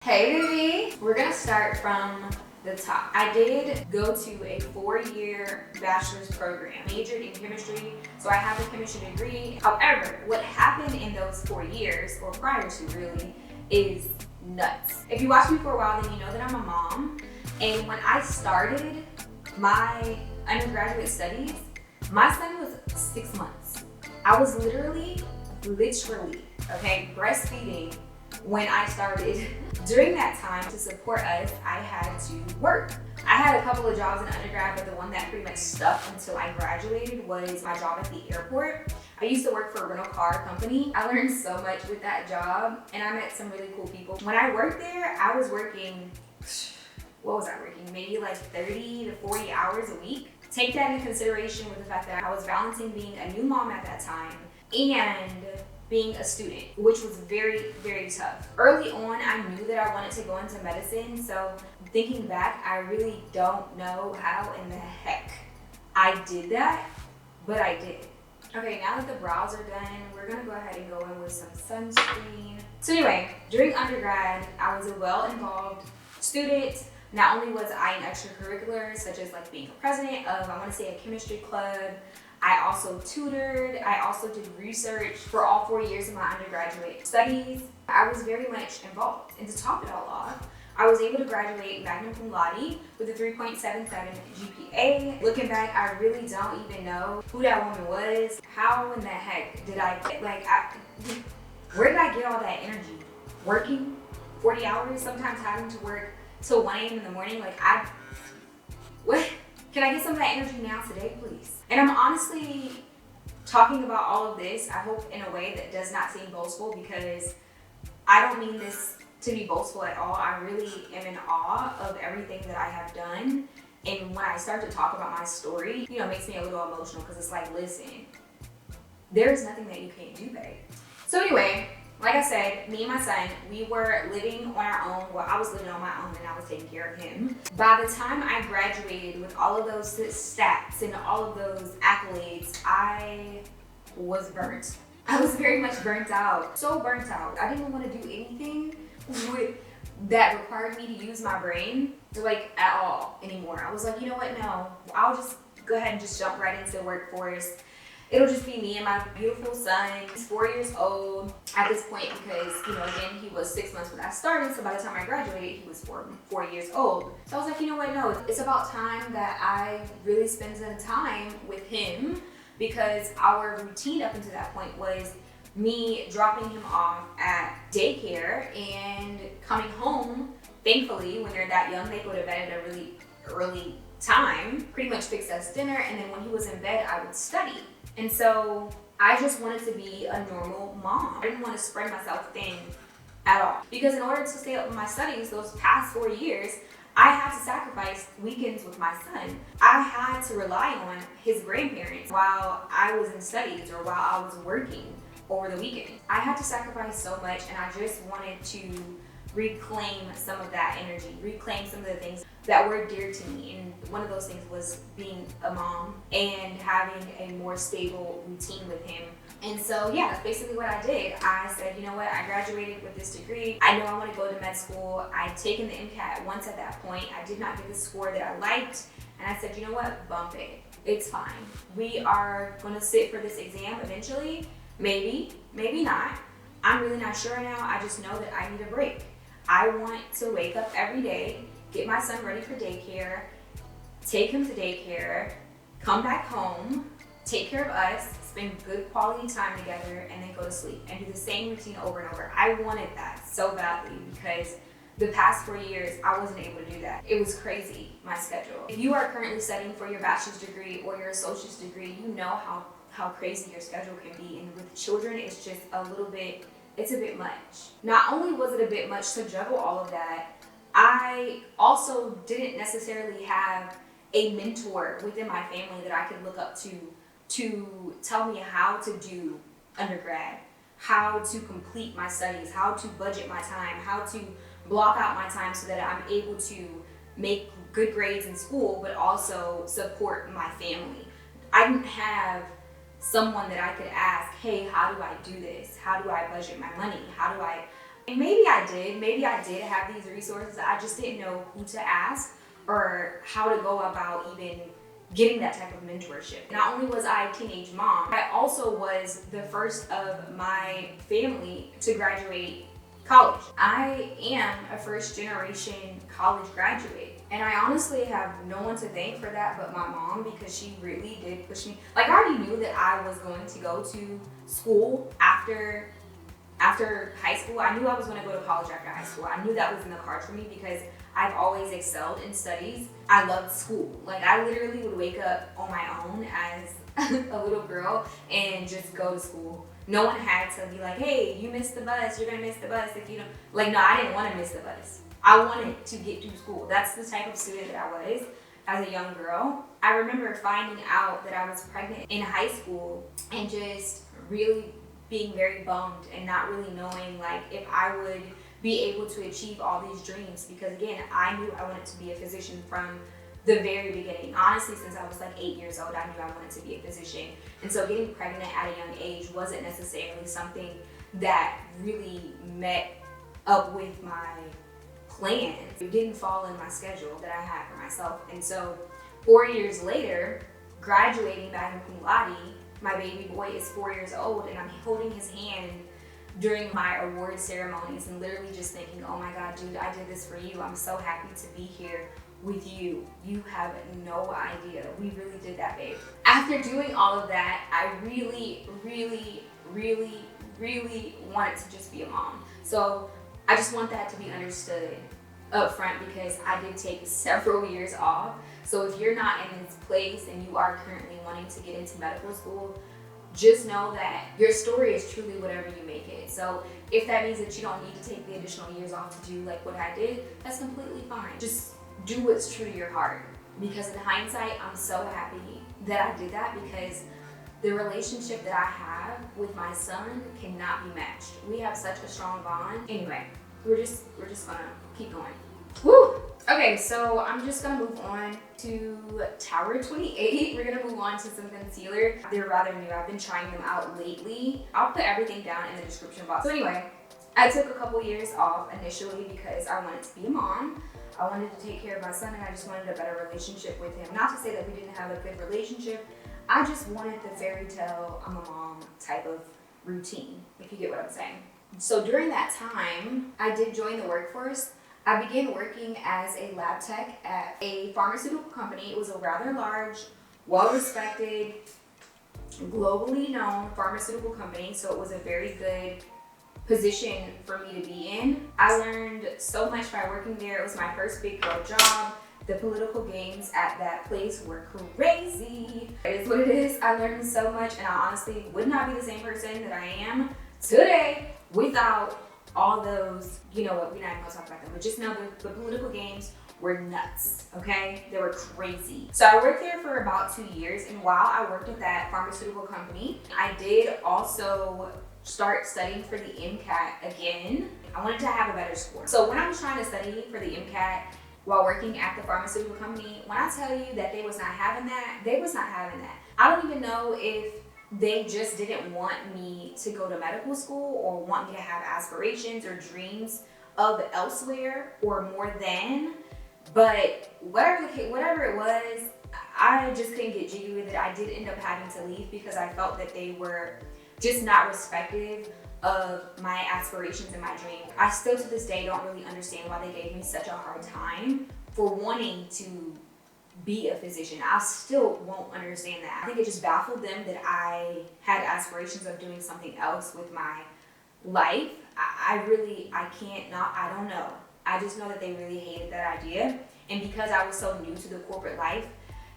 Hey baby! We're gonna start from the top. I did go to a 4-year bachelor's program, majored in chemistry, so I have a chemistry degree. However, what happened in those 4 years, or prior to really, is nuts. If you watch me for a while, then you know that I'm a mom. And when I started my undergraduate studies, my son was 6 months. I was literally, breastfeeding when I started. During that time, to support us, I had to work. I had a couple of jobs in undergrad, but the one that pretty much stuck until I graduated was my job at the airport. I used to work for a rental car company. I learned so much with that job, and I met some really cool people. When I worked there, I was working, maybe like 30 to 40 hours a week. Take that into consideration with the fact that I was balancing being a new mom at that time and being a student, which was very, very tough. Early on, I knew that I wanted to go into medicine, so thinking back, I really don't know how in the heck I did that, but I did. Okay, now that the brows are done, we're gonna go ahead and go in with some sunscreen. So anyway, during undergrad, I was a well-involved student. Not only was I in extracurriculars, such as like being a president of, I wanna say, a chemistry club, I also tutored, I also did research for all 4 years of my undergraduate studies. I was very much involved. And to top it all off, I was able to graduate magna cum laude with a 3.77 GPA. Looking back, I really don't even know who that woman was. How in the heck did I get, where did I get all that energy? Working 40 hours, sometimes having to work till 1 a.m. in the morning, what? Can I get some of that energy now today, please? And I'm honestly talking about all of this, I hope in a way that does not seem boastful, because I don't mean this to be boastful at all. I really am in awe of everything that I have done. And when I start to talk about my story, it makes me a little emotional, because it's like, listen, there's nothing that you can't do, babe. So anyway, like I said, me and my son, we were living on our own. Well, I was living on my own and I was taking care of him. By the time I graduated with all of those stats and all of those accolades, I was burnt. I was very much burnt out. So burnt out. I didn't want to do anything that required me to use my brain at all anymore. I was like, you know what, no. I'll just go ahead and just jump right into the workforce. It'll just be me and my beautiful son. He's 4 years old at this point because, again, he was 6 months when I started. So by the time I graduated, he was four years old. So I was like, you know what? No, it's about time that I really spend some time with him, because our routine up until that point was me dropping him off at daycare and coming home. Thankfully, when they're that young, they go to bed at a really early time, pretty much fix us dinner. And then when he was in bed, I would study. And so I just wanted to be a normal mom. I didn't want to spread myself thin at all. Because in order to stay up with my studies those past 4 years, I had to sacrifice weekends with my son. I had to rely on his grandparents while I was in studies or while I was working over the weekend. I had to sacrifice so much, and I just wanted to reclaim some of that energy, reclaim some of the things that were dear to me. And one of those things was being a mom and having a more stable routine with him. And so, yeah, that's basically what I did. I said, you know what, I graduated with this degree. I know I want to go to med school. I'd taken the MCAT once at that point. I did not get the score that I liked. And I said, you know what, bump it. It's fine. We are going to sit for this exam eventually. Maybe, maybe not. I'm really not sure now. I just know that I need a break. I want to wake up every day, get my son ready for daycare, take him to daycare, come back home, take care of us, spend good quality time together, and then go to sleep and do the same routine over and over. I wanted that so badly because the past 4 years, I wasn't able to do that. It was crazy, my schedule. If you are currently studying for your bachelor's degree or your associate's degree, you know how crazy your schedule can be. And with children, it's just it's a bit much. Not only was it a bit much to juggle all of that, I also didn't necessarily have a mentor within my family that I could look up to tell me how to do undergrad, how to complete my studies, how to budget my time, how to block out my time so that I'm able to make good grades in school, but also support my family. I didn't have someone that I could ask, hey, how do I do this? How do I budget my money? How do I And maybe I did have these resources. I just didn't know who to ask or how to go about even getting that type of mentorship. Not only was I a teenage mom, I also was the first of my family to graduate college. I am a first generation college graduate. And I honestly have no one to thank for that but my mom, because she really did push me. Like, I already knew that I was going to go to school after high school. I knew I was going to go to college after high school. I knew that was in the cards for me because I've always excelled in studies. I loved school. Like, I literally would wake up on my own as a little girl and just go to school. No one had to be like, hey, you missed the bus, you're gonna miss the bus if you don't. Like, no, I didn't want to miss the bus. I wanted to get through school. That's the type of student that I was as a young girl. I remember finding out that I was pregnant in high school and just really being very bummed and not really knowing like if I would be able to achieve all these dreams, because again, I knew I wanted to be a physician from the very beginning. Honestly, since I was like 8 years old, I knew I wanted to be a physician. And so getting pregnant at a young age wasn't necessarily something that really met up with my plans. It didn't fall in my schedule that I had for myself. And so 4 years later, graduating magna cum laude, my baby boy is 4 years old and I'm holding his hand during my award ceremonies and literally just thinking, oh my God, dude, I did this for you. I'm so happy to be here with you. You have no idea. We really did that, babe. After doing all of that, I really, really, really, really wanted to just be a mom. So I just want that to be understood up front, because I did take several years off. So if you're not in this place and you are currently wanting to get into medical school, just know that your story is truly whatever you make it. So if that means that you don't need to take the additional years off to do like what I did, that's completely fine. Just do what's true to your heart. Because in hindsight, I'm so happy that I did that, because the relationship that I have with my son cannot be matched. We have such a strong bond. Anyway, we're just gonna keep going. Woo! Okay, so I'm just gonna move on to Tower 28. We're gonna move on to some concealer. They're rather new. I've been trying them out lately. I'll put everything down in the description box. So anyway, I took a couple years off initially because I wanted to be a mom. I wanted to take care of my son and I just wanted a better relationship with him. Not to say that we didn't have a good relationship. I just wanted the fairy tale, I'm a mom type of routine, if you get what I'm saying. So during that time, I did join the workforce. I began working as a lab tech at a pharmaceutical company. It was a rather large, well-respected, globally known pharmaceutical company, so it was a very good position for me to be in. I learned so much by working there. It was my first big girl job. The political games at that place were crazy. It is what it is. I learned so much, and I honestly would not be the same person that I am today without all those, you know what, we're not even gonna talk about them, but just know the political games were nuts, okay? They were crazy. So I worked there for about 2 years, and while I worked at that pharmaceutical company, I did also start studying for the MCAT again. I wanted to have a better score. So when I was trying to study for the MCAT while working at the pharmaceutical company, when I tell you that they was not having that, they was not having that. I don't even know if they just didn't want me to go to medical school or want me to have aspirations or dreams of elsewhere or more than, but whatever it was, I just couldn't get jiggy with it. I did end up having to leave because I felt that they were just not respective of my aspirations and my dreams. I still to this day don't really understand why they gave me such a hard time for wanting to be a physician. I still won't understand that. I think it just baffled them that I had aspirations of doing something else with my life. I don't know. I just know that they really hated that idea. And because I was so new to the corporate life,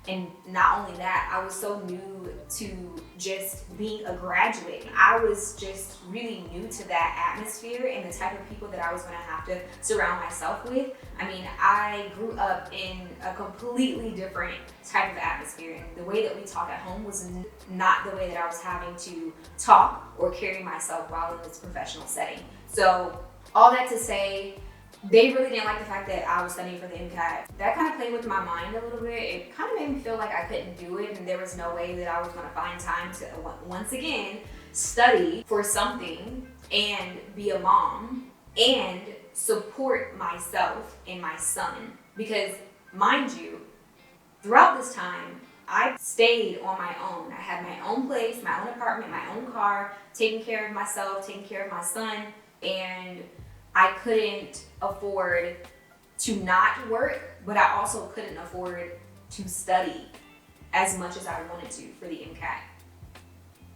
and not only that, I was so new to just being a graduate. I was just really new to that atmosphere and the type of people that I was gonna have to surround myself with. I mean, I grew up in a completely different type of atmosphere, and the way that we talk at home was not the way that I was having to talk or carry myself while in this professional setting. So all that to say, they really didn't like the fact that I was studying for the MCAT. That kind of played with my mind a little bit. It kind of made me feel like I couldn't do it, and there was no way that I was going to find time to, once again, study for something and be a mom and support myself and my son. Because, mind you, throughout this time, I stayed on my own. I had my own place, my own apartment, my own car, taking care of myself, taking care of my son, and I couldn't afford to not work, but I also couldn't afford to study as much as I wanted to for the MCAT.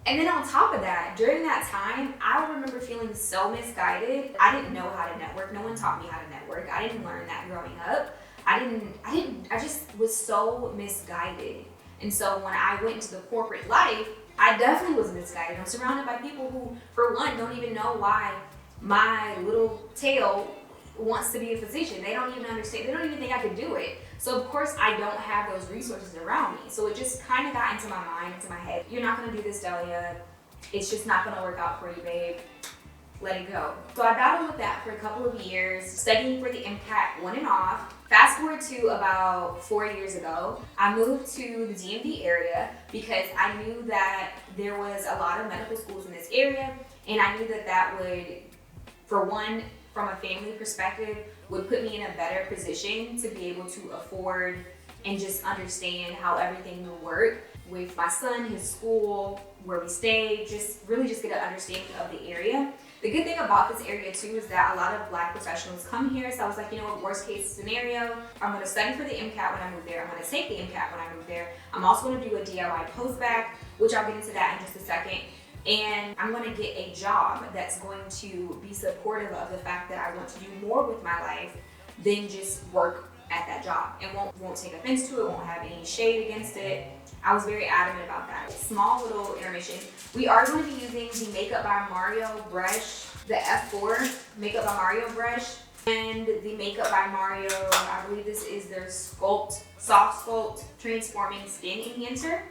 And then on top of that, during that time, I remember feeling so misguided. I didn't know how to network. No one taught me how to network. I didn't learn that growing up. I just was so misguided. And so when I went into the corporate life, I definitely was misguided. I'm surrounded by people who, for one, don't even know why my little tail wants to be a physician. They don't even understand. They don't even think I could do it. So of course I don't have those resources around me. So it just kind of got into my mind, into my head. You're not gonna do this, Delia. It's just not gonna work out for you, babe. Let it go. So I battled with that for a couple of years, studying for the MCAT on and off. Fast forward to about 4 years ago, I moved to the DMV area because I knew that there was a lot of medical schools in this area, and I knew that that would, for one, from a family perspective, would put me in a better position to be able to afford and just understand how everything would work with my son, his school, where we stay, just really just get an understanding of the area. The good thing about this area too is that a lot of Black professionals come here, so I was like, you know what, worst case scenario, I'm gonna study for the MCAT when I move there, I'm gonna take the MCAT when I move there, I'm also gonna do a DIY post-bac, which I'll get into that in just a second, and I'm gonna get a job that's going to be supportive of the fact that I want to do more with my life than just work at that job, and won't take offense to it, won't have any shade against it. I was very adamant about that. Small little intermission. We are going to be using the Makeup by Mario brush, the F4 Makeup by Mario brush, and the Makeup by Mario, I believe this is their Soft Sculpt Transforming Skin Enhancer.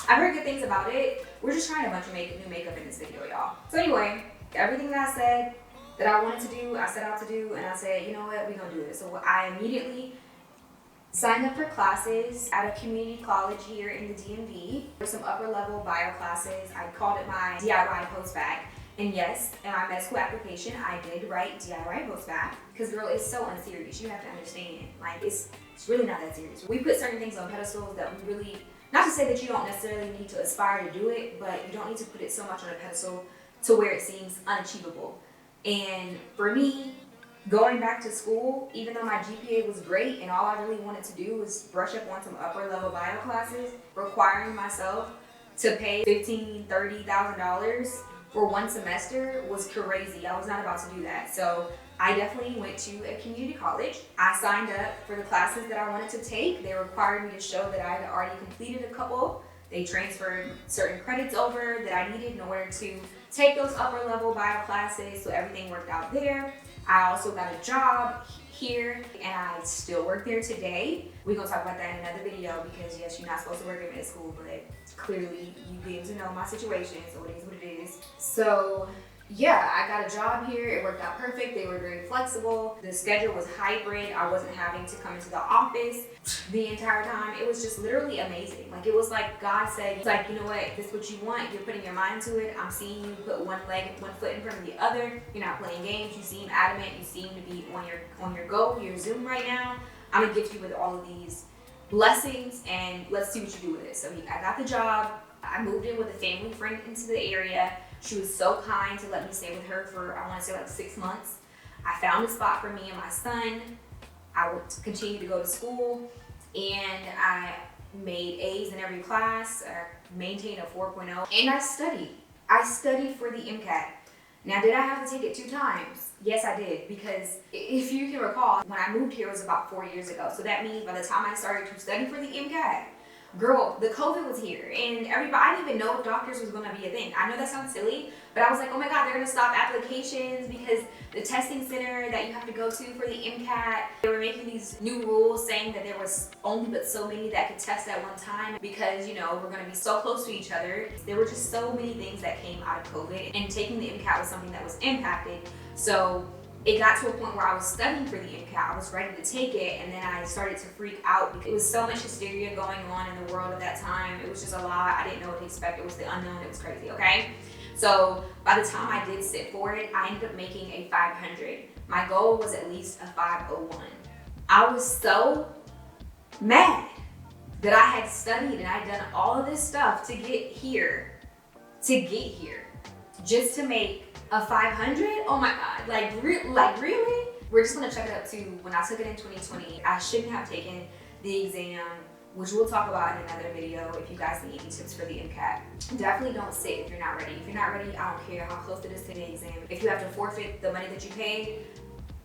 I've heard good things about it. We're just trying a bunch of new makeup in this video, y'all. So anyway, everything that I said that I wanted to do, I set out to do, and I said, you know what, we're gonna do it. So I immediately signed up for classes at a community college here in the DMV. For some upper level bio classes. I called it my DIY post-bac. And yes, in my med school application, I did write DIY post-bac because girl, it's so unserious. You have to understand, like it's really not that serious. We put certain things on pedestals that we really, not to say that you don't necessarily need to aspire to do it, but you don't need to put it so much on a pedestal to where it seems unachievable. And for me, going back to school, even though my GPA was great and all I really wanted to do was brush up on some upper level bio classes, requiring myself to pay $15,000, $30,000 for one semester was crazy. I was not about to do that. So I definitely went to a community college. I signed up for the classes that I wanted to take. They required me to show that I had already completed a couple. They transferred certain credits over that I needed in order to take those upper level bio classes, so everything worked out there. I also got a job here and I still work there today. We're gonna talk about that in another video because yes, you're not supposed to work in med school, but clearly you get to know my situation, so it is what it is. So yeah, I got a job here. It worked out perfect. They were very flexible. The schedule was hybrid. I wasn't having to come into the office the entire time. It was just literally amazing. Like it was like God said, it's like, you know what, this is what you want. You're putting your mind to it. I'm seeing you put one foot in front of the other. You're not playing games. You seem adamant. You seem to be on your go, your Zoom right now. I'm gonna gift you with all of these blessings and let's see what you do with it. So I got the job. I moved in with a family friend into the area. She was so kind to let me stay with her for, I want to say like 6 months. I found a spot for me and my son. I would continue to go to school and I made A's in every class. I maintained a 4.0 and I studied. I studied for the MCAT. Now, did I have to take it 2 times? Yes, I did, because if you can recall, when I moved here it was about 4 years ago. So that means by the time I started to study for the MCAT, girl, the COVID was here and everybody, I didn't even know if doctors was gonna be a thing. I know that sounds silly, but I was like, oh my God, they're gonna stop applications because the testing center that you have to go to for the MCAT, they were making these new rules saying that there was only but so many that could test at one time because, you know, we're gonna be so close to each other. There were just so many things that came out of COVID and taking the MCAT was something that was impacted. So it got to a point where I was studying for the MCAT. I was ready to take it, and then I started to freak out because it was so much hysteria going on in the world at that time. It was just a lot. I didn't know what to expect. It was the unknown. It was crazy, okay? So by the time I did sit for it, I ended up making a 500. My goal was at least a 501. I was so mad that I had studied and I'd done all of this stuff to get here, just to make a 500. Oh my God, like really? We're just gonna check it up too. When I took it in 2020, I shouldn't have taken the exam, which we'll talk about in another video if you guys need any tips for the MCAT. Definitely don't sit if you're not ready. If you're not ready, I don't care how close it is to the exam. If you have to forfeit the money that you paid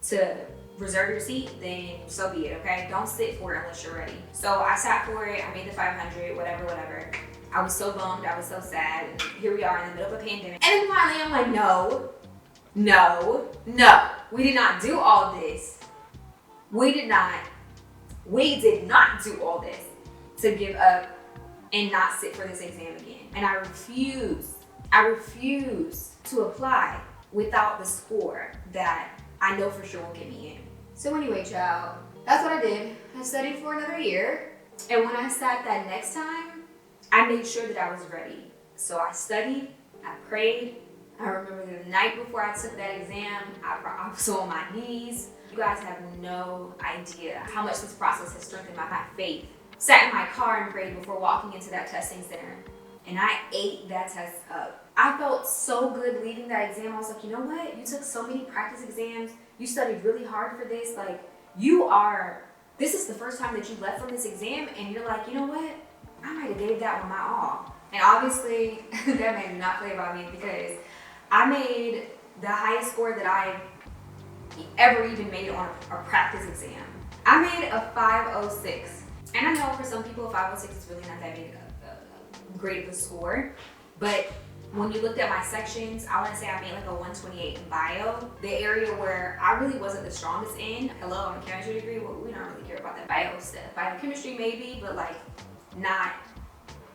to reserve your seat, then so be it, okay? Don't sit for it unless you're ready. So I sat for it, I made the 500, whatever. I was so bummed, I was so sad, and here we are in the middle of a pandemic. And then finally I'm like, no, we did not do all this. We did not do all this to give up and not sit for this exam again. And I refuse to apply without the score that I know for sure will get me in. So anyway, child, that's what I did. I studied for another year. And when I sat that next time, I made sure that I was ready. So I studied, I prayed. I remember the night before I took that exam, I was on my knees. You guys have no idea how much this process has strengthened my faith. Sat in my car and prayed before walking into that testing center. And I ate that test up. I felt so good leaving that exam. I was like, you know what? You took so many practice exams. You studied really hard for this. Like, this is the first time that you left from this exam and you're like, you know what? I might have gave that one my all. And obviously, that made me not play about me because I made the highest score that I ever even made on a practice exam. I made a 506. And I know for some people, a 506 is really not that big great of a score. But when you looked at my sections, I want to say I made like a 128 in bio. The area where I really wasn't the strongest in. Hello, I'm a chemistry degree. Well, we don't really care about that bio stuff. Biochemistry maybe, but like not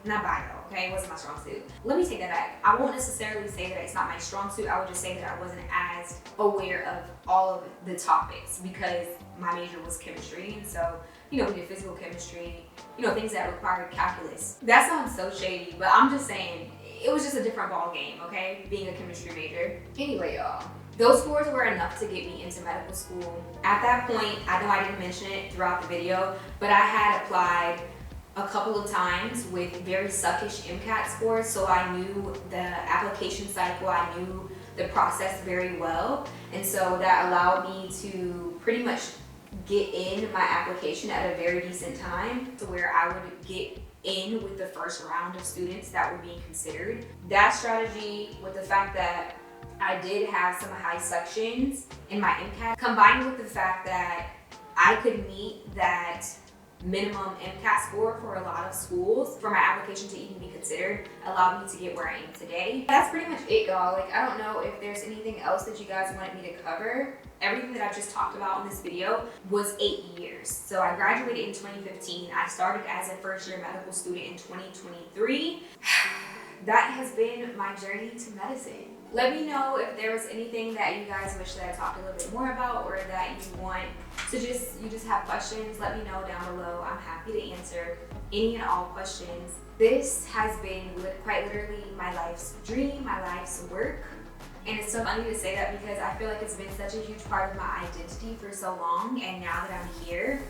bio, okay? It wasn't my strong suit. Let me take that back. I won't necessarily say that it's not my strong suit. I would just say that I wasn't as aware of all of the topics because my major was chemistry. And so, you know, we did physical chemistry, you know, things that required calculus. That sounds so shady, but I'm just saying, it was just a different ball game, okay? Being a chemistry major. Anyway, y'all, those scores were enough to get me into medical school. At that point, I know I didn't mention it throughout the video, but I had applied a couple of times with very suckish MCAT scores, so I knew the application cycle, I knew the process very well, and so that allowed me to pretty much get in my application at a very decent time to where I would get in with the first round of students that were being considered. That strategy, with the fact that I did have some high sections in my MCAT, combined with the fact that I could meet that minimum MCAT score for a lot of schools for my application to even be considered, allowed me to get where I am today. That's pretty much it, y'all. Like, I don't know if there's anything else that you guys wanted me to cover. Everything that I just talked about in this video was 8 years. So I graduated in 2015. I started as a first-year medical student in 2023. That has been my journey to medicine. Let me know if there was anything that you guys wish that I talked a little bit more about, or that you want to you just have questions. Let me know down below. I'm happy to answer any and all questions. This has been quite literally my life's dream, my life's work. And it's so funny to say that because I feel like it's been such a huge part of my identity for so long, and now that I'm here,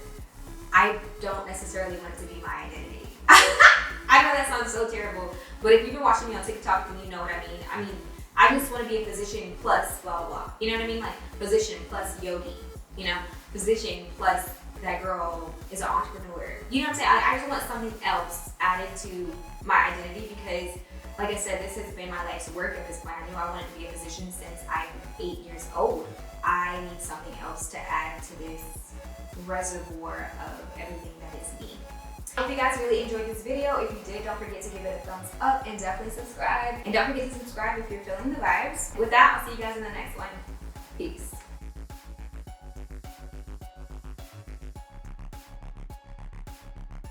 I don't necessarily want it to be my identity. I know that sounds so terrible, but if you've been watching me on TikTok, then you know what I mean. I mean, I just want to be a physician plus blah, blah, blah. You know what I mean? Like physician plus yogi, you know? Physician plus that girl is an entrepreneur. You know what I'm saying? I just want something else added to my identity because, like I said, this has been my life's work at this point. I knew I wanted to be a physician since I'm 8 years old. I need something else to add to this reservoir of everything that is me. I hope you guys really enjoyed this video. If you did, don't forget to give it a thumbs up and definitely subscribe. And don't forget to subscribe if you're feeling the vibes. With that, I'll see you guys in the next one. Peace.